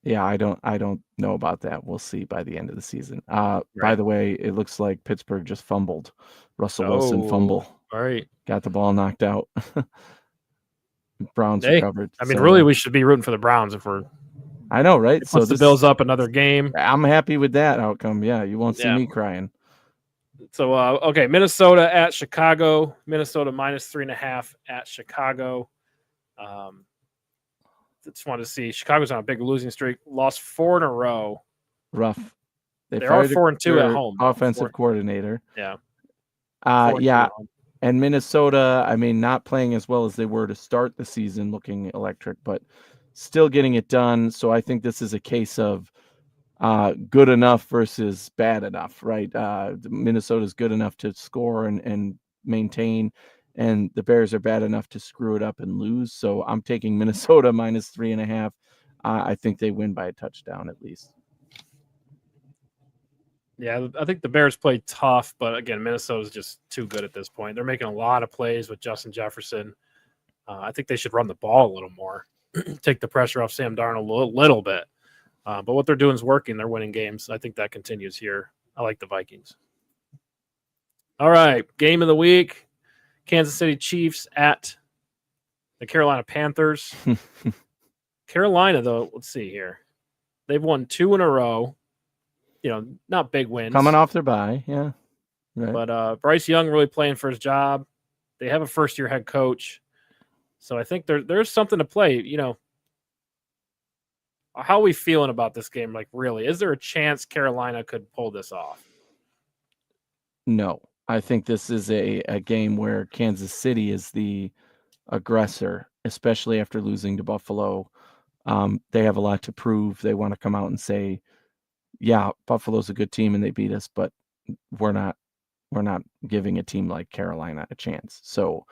yeah, I don't know about that. We'll see by the end of the season. By the way, it looks like Pittsburgh just fumbled. Russell Wilson fumble. All right. Got the ball knocked out. Browns recovered. I mean, really, we should be rooting for the Browns if we're. I know, right? So the Bills up another game. I'm happy with that outcome. Yeah, you won't see me crying. So, okay, Minnesota at Chicago. Minnesota -3.5 at Chicago. Just wanted to see. Chicago's on a big losing streak. Lost 4 in a row. Rough. They are 4-2 at home. Offensive coordinator. Yeah. Yeah. And Minnesota, I mean, not playing as well as they were to start the season, looking electric, but still getting it done. So I think this is a case of good enough versus bad enough, right? Minnesota's good enough to score and maintain, and the Bears are bad enough to screw it up and lose. So I'm taking Minnesota -3.5. I think they win by a touchdown at least. Yeah, I think the Bears play tough, but again, Minnesota's just too good at this point. They're making a lot of plays with Justin Jefferson. I think they should run the ball a little more, take the pressure off Sam Darnold a little bit. But what they're doing is working. They're winning games. I think that continues here. I like the Vikings. All right, game of the week. Kansas City Chiefs at the Carolina Panthers. Carolina, though, let's see here. They've won 2 in a row. Not big wins. Coming off their bye, yeah. Right. But Bryce Young really playing for his job. They have a first-year head coach. So I think there's something to play. How are we feeling about this game? Like, really, is there a chance Carolina could pull this off? No. I think this is a game where Kansas City is the aggressor, especially after losing to Buffalo. They have a lot to prove. They want to come out and say, yeah, Buffalo's a good team and they beat us, but we're not giving a team like Carolina a chance. So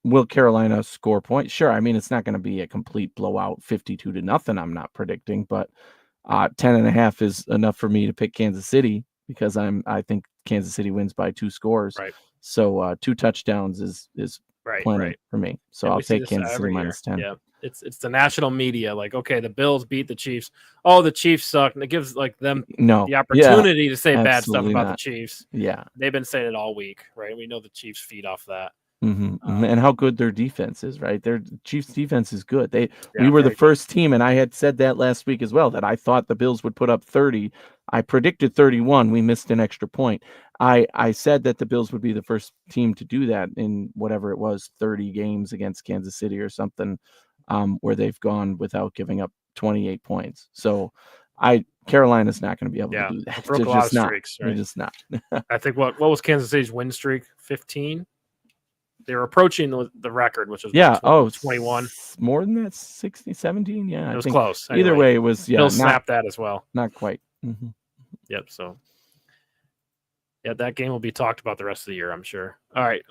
will Carolina score points? Sure. I mean, it's not going to be a complete blowout 52-0. I'm not predicting, but 10.5 is enough for me to pick Kansas City because I think Kansas City wins by 2 scores. Right. So 2 touchdowns is plenty for me. So I'll take Kansas City -10. Yeah. It's the national media. Like, okay, the Bills beat the Chiefs. Oh, the Chiefs suck. And it gives them the opportunity to say bad stuff about the Chiefs. Yeah. They've been saying it all week, right? We know the Chiefs feed off that. Mm-hmm. And how good their defense is, right? Their Chiefs defense is good. We were the first team, and I had said that last week as well, that I thought the Bills would put up 30. I predicted 31. We missed an extra point. I said that the Bills would be the first team to do that in whatever it was, 30 games against Kansas City or something, where they've gone without giving up 28 points. So Carolina's not going to be able to do that. It broke They're a lot just of not. streaks, right? They're just not. I think what was Kansas City's win streak? 15? They were approaching the record, which was 21. More than that, 60, 17. Yeah, it was close. Either anyway, way, it was Bill snapped that as well. Not quite. Mm-hmm. Yep. So, yeah, that game will be talked about the rest of the year, I'm sure. All right.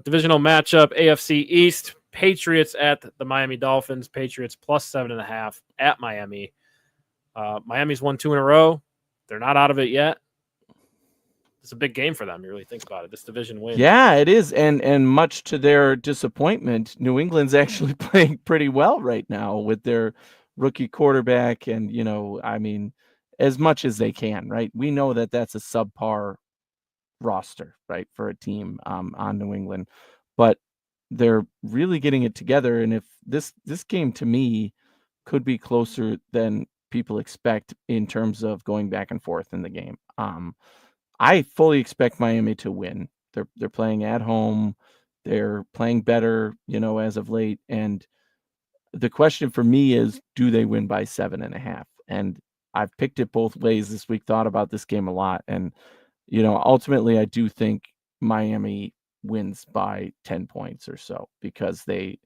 Divisional matchup: AFC East. Patriots at the Miami Dolphins. Patriots plus 7.5 at Miami. Miami's won 2 in a row. They're not out of it yet. It's a big game for them. You really think about it. This division win. Yeah, it is. And much to their disappointment, New England's actually playing pretty well right now with their rookie quarterback. And, as much as they can, right? We know that that's a subpar roster, right, for a team on New England. But they're really getting it together. And if this game, to me, could be closer than people expect in terms of going back and forth in the game. I fully expect Miami to win. They're playing at home. They're playing better, as of late. And the question for me is, do they win by 7.5? And I've picked it both ways this week, thought about this game a lot. And, ultimately I do think Miami wins by 10 points or so because they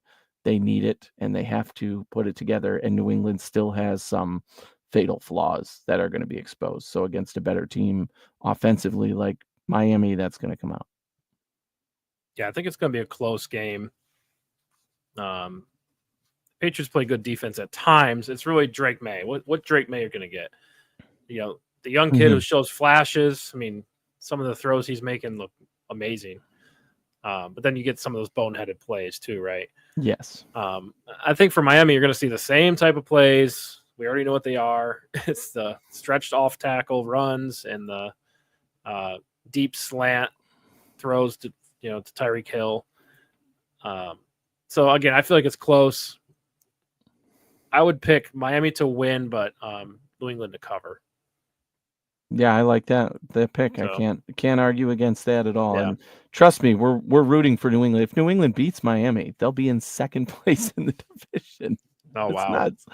need it and they have to put it together. And New England still has some fatal flaws that are going to be exposed. So against a better team offensively like Miami, that's going to come out. Yeah, I think it's going to be a close game. Patriots play good defense at times. It's really Drake May. What Drake May are going to get? The young kid who shows flashes. I mean, some of the throws he's making look amazing. But then you get some of those boneheaded plays too, right? Yes. I think for Miami, you're going to see the same type of plays. We already know what they are. It's the stretched off tackle runs and the deep slant throws to Tyreek Hill. So again, I feel like it's close. I would pick Miami to win, but New England to cover. Yeah, I like that pick. So, I can't argue against that at all. Yeah. And trust me, we're rooting for New England. If New England beats Miami, they'll be in second place in the division. Oh, It's wow. nuts.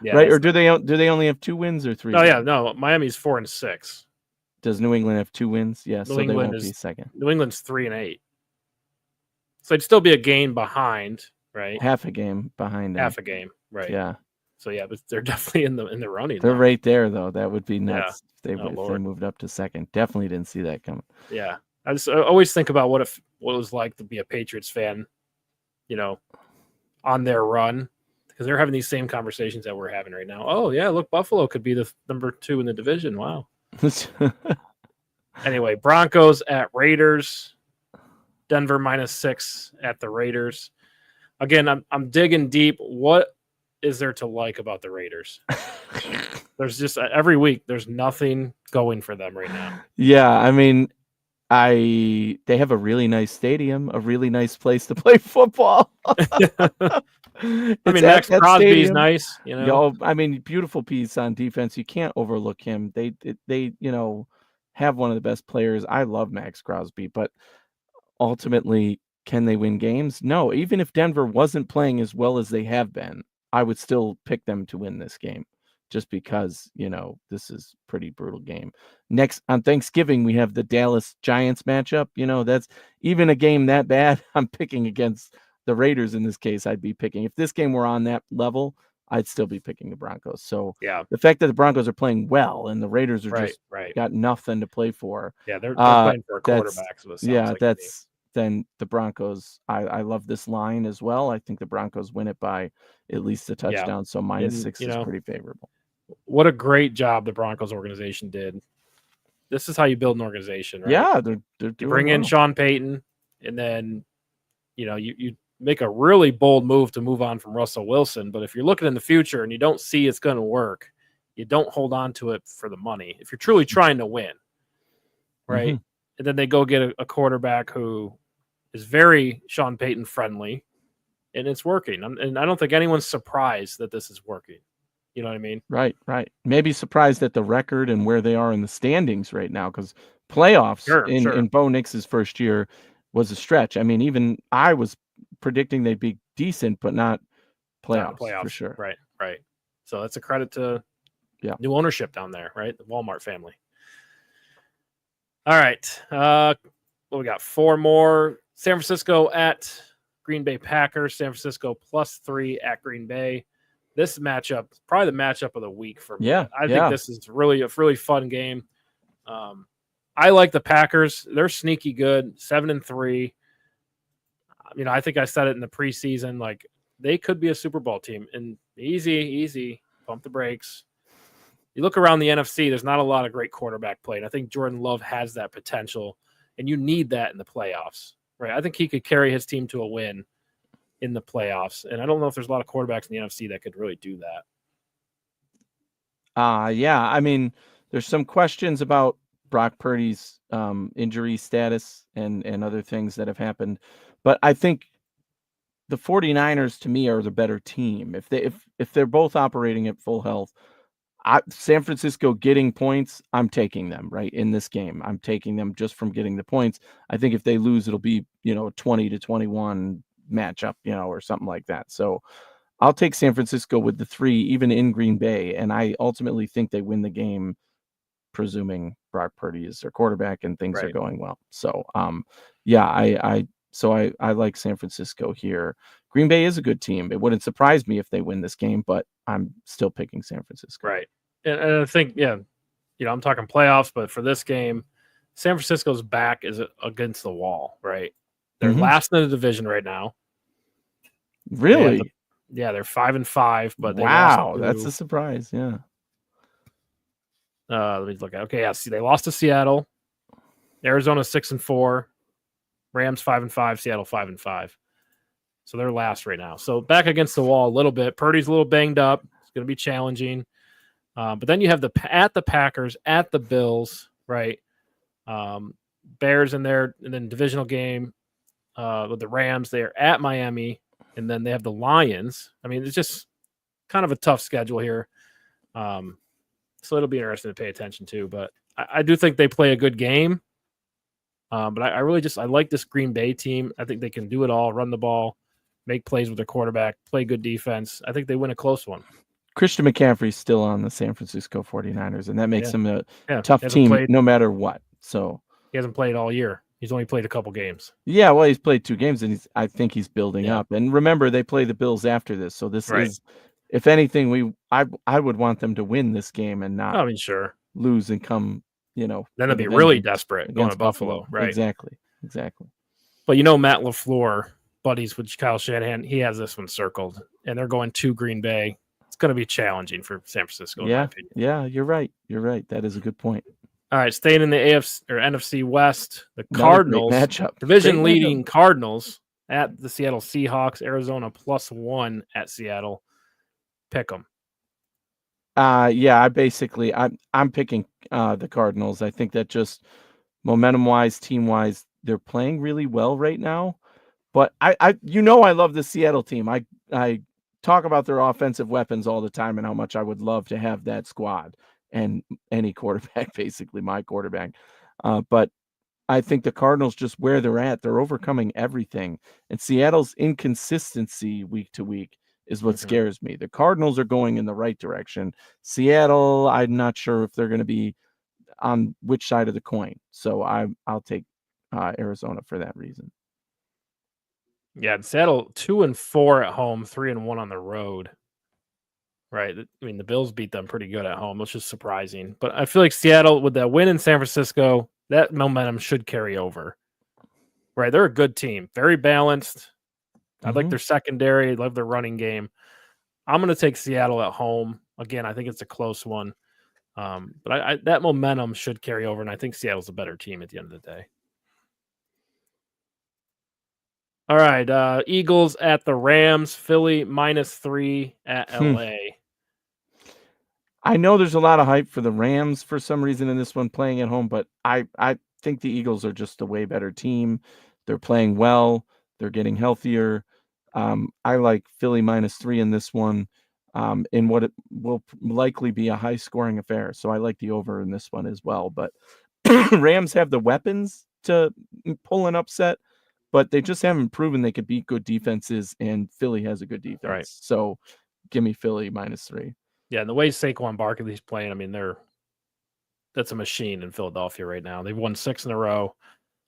Yeah, right? Or do they only have 2 wins or 3? Oh, yeah, no. Miami's 4-6. Does New England have 2 wins? Yeah, so they won't be second. New England's 3-8. So it'd still be a game behind, right? Half a game behind them. Half a game, right? Yeah. So yeah, but they're definitely in the running. They're right there though. That would be nuts Yeah. if they moved up to second. Definitely didn't see that coming. Yeah. I always think about what it was like to be a Patriots fan, on their run, because they're having these same conversations that we're having right now. Oh yeah, look, Buffalo could be the number 2 in the division. Wow. Anyway, Broncos at Raiders. Denver -6 at the Raiders. Again, I'm digging deep. What is there to like about the Raiders? There's just every week there's nothing going for them right now. Yeah, I mean, they have a really nice stadium, a really nice place to play football. I mean, Max Crosby's nice, I mean, beautiful piece on defense. You can't overlook him. They have one of the best players. I love Max Crosby, but ultimately, can they win games? No. Even if Denver wasn't playing as well as they have been, I would still pick them to win this game just because, this is a pretty brutal game. Next, on Thanksgiving, we have the Dallas Giants matchup. That's even a game that bad. I'm picking against the Raiders in this case. I'd be picking. If this game were on that level, I'd still be picking the Broncos. So yeah, the fact that the Broncos are playing well and the Raiders are just got nothing to play for. Yeah, they're playing for a quarterback. So then the Broncos. I love this line as well. I think the Broncos win it by at least a touchdown. So -6 is pretty favorable. What a great job the Broncos organization did. This is how you build an organization, right? Yeah, they're you bring in Sean Payton, and then you make a really bold move to move on from Russell Wilson. But if you're looking in the future and you don't see it's going to work, you don't hold on to it for the money. If you're truly trying to win, right? Mm-hmm. And then they go get a quarterback who is very Sean Payton friendly, and it's working. And I don't think anyone's surprised that this is working. You know what I mean? Right. Maybe surprised at the record and where they are in the standings right now, because playoffs Sure. in Bo Nix's first year was a stretch. I mean, even I was predicting they'd be decent, but not Not in the playoffs for playoffs. sure. Right. So that's a credit to Yeah. new ownership down there, right? The Walmart family. All right. Well, we got 4 more. San Francisco at Green Bay Packers. San Francisco +3 at Green Bay. This matchup, probably the matchup of the week for me. Yeah. I think this is really a really fun game. I like the Packers. They're sneaky good, 7-3. I think I said it in the preseason. Like, they could be a Super Bowl team. And easy, pump the brakes. You look around the NFC, there's not a lot of great quarterback play. And I think Jordan Love has that potential, and you need that in the playoffs, right? I think he could carry his team to a win in the playoffs. And I don't know if there's a lot of quarterbacks in the NFC that could really do that. Yeah. I mean, there's some questions about Brock Purdy's injury status and other things that have happened. But I think the 49ers to me are the better team. If they're both operating at full health, San Francisco getting points, I'm taking them right in this game. I'm taking them just from getting the points. I think if they lose, it'll be, 20-21 matchup, or something like that. So I'll take San Francisco with the 3, even in Green Bay. And I ultimately think they win the game, presuming Brock Purdy is their quarterback and things are going well. So, yeah, I like San Francisco here. Green Bay is a good team. It wouldn't surprise me if they win this game, but I'm still picking San Francisco. Right. And I think, I'm talking playoffs, but for this game, San Francisco's back is against the wall, right? They're last in the division right now. Really? They're 5-5, but they wow, lost that's a surprise. Yeah. Let me look at. Okay, yeah. See, they lost to Seattle. Arizona 6-4, Rams 5-5, Seattle 5-5. So they're last right now. So back against the wall a little bit. Purdy's a little banged up. It's going to be challenging. But then you have the Packers, at the Bills, right? Bears in there, and then divisional game with the Rams. They are at Miami, and then they have the Lions. I mean, it's just kind of a tough schedule here. So it'll be interesting to pay attention to. But I do think they play a good game. But I really I like this Green Bay team. I think they can do it all, run the ball, make plays with their quarterback, play good defense. I think they win a close one. Christian McCaffrey's still on the San Francisco 49ers, and that makes him a tough team no matter what. So he hasn't played all year. He's only played a couple games. Yeah, well, he's played 2 games, and I think he's building up. And remember, they play the Bills after this, so this is, if anything, I would want them to win this game and not lose and come, then they'd be really desperate going to Buffalo. Right. Exactly. But Matt LaFleur, buddies with Kyle Shanahan, he has this one circled, and they're going to Green Bay. It's going to be challenging for San Francisco, in my opinion. Yeah, you're right. That is a good point. All right, staying in the AFC or NFC West, the Cardinals, division-leading Cardinals at the Seattle Seahawks, Arizona +1 at Seattle. Pick them. I'm picking the Cardinals. I think that just momentum-wise, team-wise, they're playing really well right now. But I love the Seattle team. I talk about their offensive weapons all the time and how much I would love to have that squad and any quarterback, basically my quarterback. But I think the Cardinals, just where they're at, they're overcoming everything. And Seattle's inconsistency week to week is what scares me. The Cardinals are going in the right direction. Seattle, I'm not sure if they're going to be on which side of the coin. So I'll take Arizona for that reason. Yeah, Seattle 2-4 at home, 3-1 on the road. Right. I mean, the Bills beat them pretty good at home, which is surprising. But I feel like Seattle, with that win in San Francisco, that momentum should carry over. Right. They're a good team. Very balanced. I like their secondary. I love their running game. I'm going to take Seattle at home. Again, I think it's a close one. But that momentum should carry over, and I think Seattle's a better team at the end of the day. All right, Eagles at the Rams, Philly -3 at LA. I know there's a lot of hype for the Rams for some reason in this one playing at home, but I think the Eagles are just a way better team. They're playing well. They're getting healthier. I like Philly -3 in this one. in what it will likely be a high-scoring affair. So I like the over in this one as well. But Rams have the weapons to pull an upset, but they just haven't proven they could beat good defenses, and Philly has a good defense. Right. So give me Philly -3. Yeah, and the way Saquon Barkley's playing, I mean, that's a machine in Philadelphia right now. They've won 6 in a row.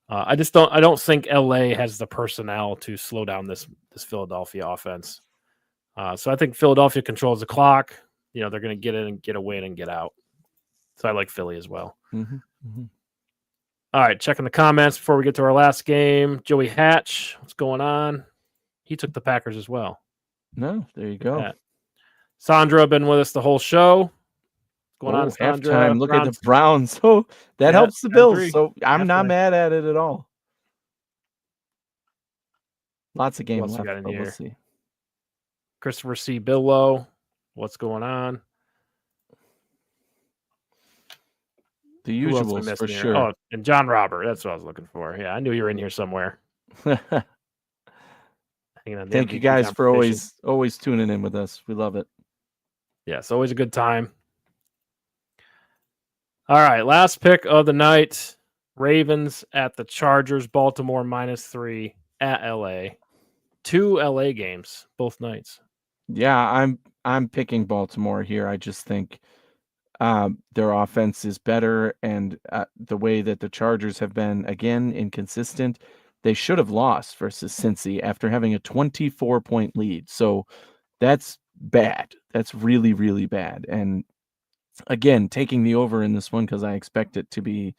I don't think LA has the personnel to slow down this Philadelphia offense. So I think Philadelphia controls the clock. They're going to get in and get a win and get out. So I like Philly as well. All right, checking the comments before we get to our last game. Joey Hatch, what's going on? He took the Packers as well. No, there you go. Yeah. Sandra been with us the whole show. Going on, Sandra. Halftime. Look at the Browns. So that helps the Bills. 10-3. So I'm not Halftime. mad at it at all. Lots of games else we left, got in but here? we'll see. Christopher C. Billow, what's going on? The Who else am I usuals for missing here? sure. Oh, and John Robert. That's what I was looking for. Yeah, I knew you were in here somewhere. Thank you guys for always tuning in with us. We love it. Yeah, it's always a good time. All right, last pick of the night. Ravens at the Chargers. Baltimore -3 at LA. 2 LA games both nights. Yeah, I'm picking Baltimore here. I just think their offense is better, and the way that the Chargers have been, again, inconsistent. They should have lost versus Cincy after having a 24-point lead. So that's bad. That's really, really bad. And again, taking the over in this one because I expect it to be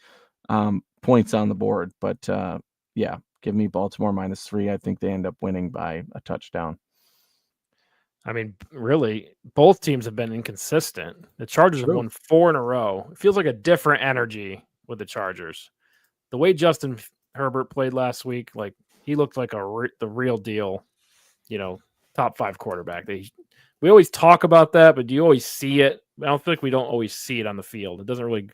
points on the board. But yeah, give me Baltimore -3. I think they end up winning by a touchdown. I mean, really, both teams have been inconsistent. The Chargers have won 4 in a row. It feels like a different energy with the Chargers. The way Justin Herbert played last week, like he looked like the real deal, top 5 quarterback. We always talk about that, but do you always see it? I don't think we don't always see it on the field. It doesn't really,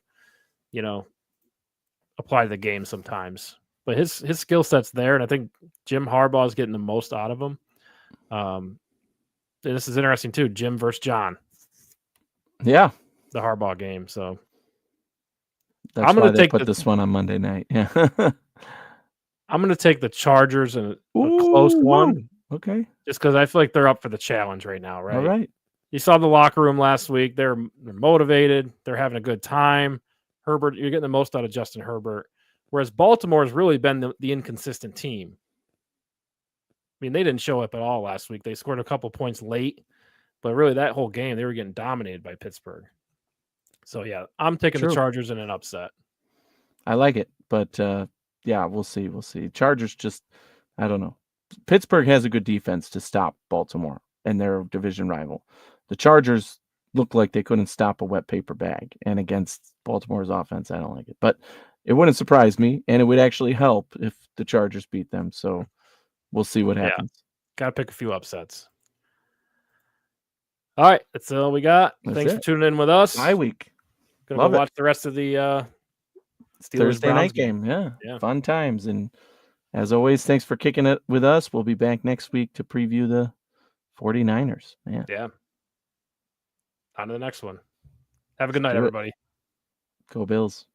apply to the game sometimes. But his skill set's there, and I think Jim Harbaugh is getting the most out of him. This is interesting too. Jim versus John. Yeah, the Harbaugh game. So that's why they put this one on Monday night. Yeah, I'm going to take the Chargers in a close one. Okay, just because I feel like they're up for the challenge right now. Right. All right. You saw the locker room last week. They're motivated. They're having a good time. Herbert, you're getting the most out of Justin Herbert. Whereas Baltimore has really been the inconsistent team. I mean, they didn't show up at all last week. They scored a couple points late, but really that whole game, they were getting dominated by Pittsburgh. So, yeah, I'm taking the Chargers in an upset. I like it, but yeah, we'll see. We'll see. Chargers just, I don't know. Pittsburgh has a good defense to stop Baltimore and their division rival. The Chargers look like they couldn't stop a wet paper bag, and against Baltimore's offense, I don't like it. But it wouldn't surprise me, and it would actually help if the Chargers beat them. So we'll see what happens. Yeah. Got to pick a few upsets. All right, that's all we got. Thanks for tuning in with us. Bye week. Gonna go watch the rest of the Steelers Thursday night game. Yeah, fun times. And as always, thanks for kicking it with us. We'll be back next week to preview the 49ers. Man. Yeah. On to the next one. Have a good night, everybody. Go Bills.